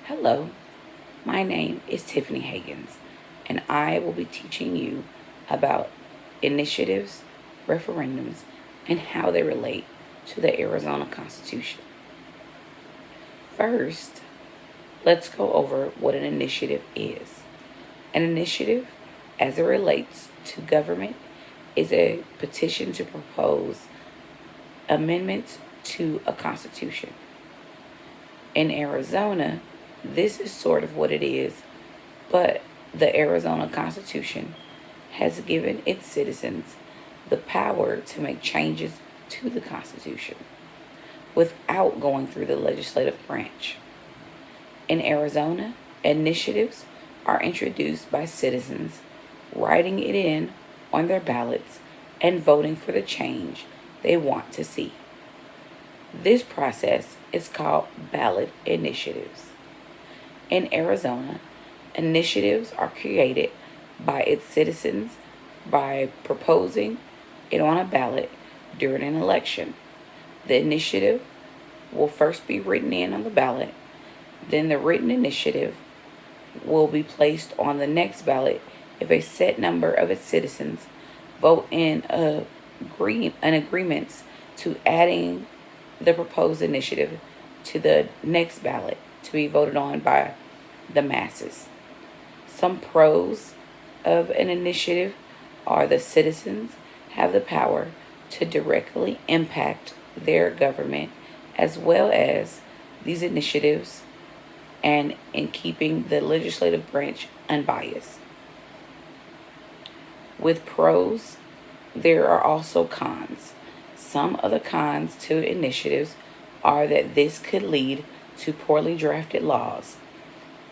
Hello, my name is Tiffany Higgins, and I will be teaching you about initiatives, referendums, and how they relate to the Arizona Constitution. First, let's go over what an initiative is. An initiative, as it relates to government, is a petition to propose amendments to a constitution. In Arizona, this is sort of what it is, but the Arizona Constitution has given its citizens the power to make changes to the Constitution without going through the legislative branch. In Arizona, initiatives are introduced by citizens writing it in on their ballots and voting for the change they want to see. This process is called ballot initiatives. In Arizona, initiatives are created by its citizens by proposing it on a ballot during an election. The initiative will first be written in on the ballot, then the written initiative will be placed on the next ballot if a set number of its citizens vote in an agreement to adding the proposed initiative to the next ballot to be voted on by the masses. Some pros of an initiative are the citizens have the power to directly impact their government, as well as these initiatives and in keeping the legislative branch unbiased. With pros, there are also cons. Some of the cons to initiatives are that this could lead to poorly drafted laws.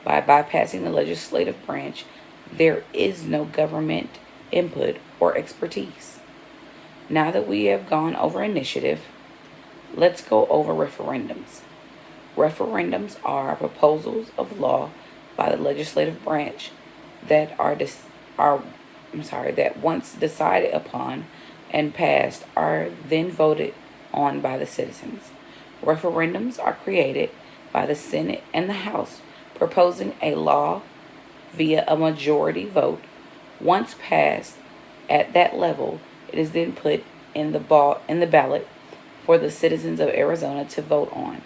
By bypassing the legislative branch, there is no government input or expertise. Now that we have gone over initiative, let's go over referendums. Referendums are proposals of law by the legislative branch that that once decided upon and passed are then voted on by the citizens. Referendums are created by the Senate and the House proposing a law via a majority vote. Once passed at that level, it is then put in the ballot for the citizens of Arizona to vote on.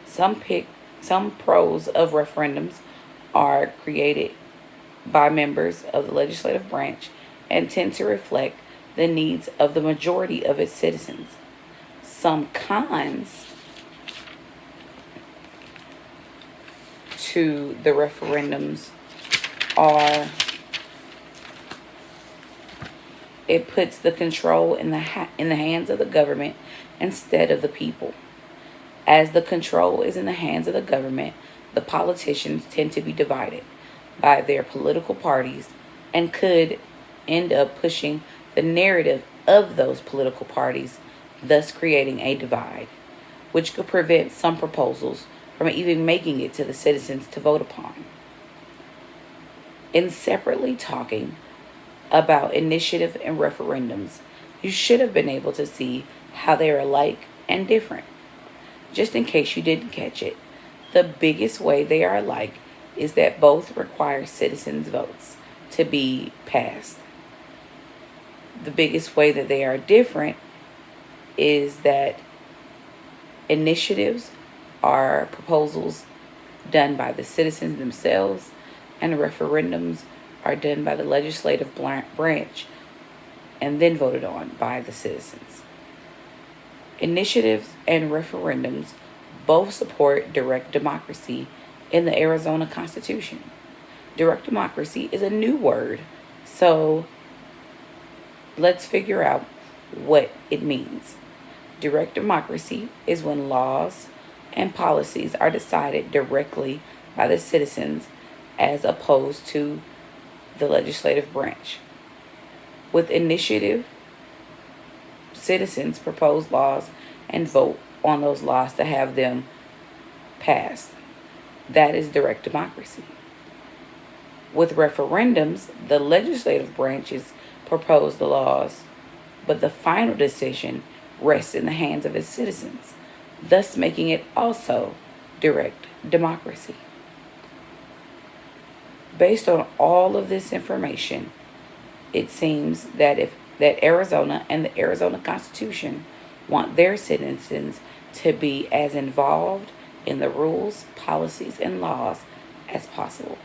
Some pros of referendums are created by members of the legislative branch and tend to reflect the needs of the majority of its citizens. Some cons to the referendums are it puts the control in the hands of the government instead of the people. As the control is in the hands of the government, the politicians tend to be divided by their political parties and could end up pushing the narrative of those political parties, thus creating a divide, which could prevent some proposals from even making it to the citizens to vote upon. In separately talking about initiative and referendums, you should have been able to see how they are alike and different. Just in case you didn't catch it, the biggest way they are alike is that both require citizens' votes to be passed. The biggest way that they are different is that initiatives are proposals done by the citizens themselves, and referendums are done by the legislative branch and then voted on by the citizens. Initiatives and referendums both support direct democracy in the Arizona Constitution. Direct democracy is a new word, so let's figure out what it means. Direct democracy is when laws and policies are decided directly by the citizens as opposed to the legislative branch. With initiative, citizens propose laws and vote on those laws to have them passed. That is direct democracy. With referendums, the legislative branches propose the laws, but the final decision rests in the hands of its citizens, thus making it also direct democracy. Based on all of this information, it seems that Arizona and the Arizona Constitution want their citizens to be as involved in the rules, policies, and laws as possible.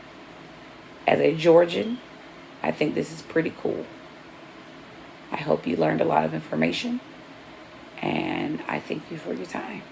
As a Georgian, I think this is pretty cool. I hope you learned a lot of information, and I thank you for your time.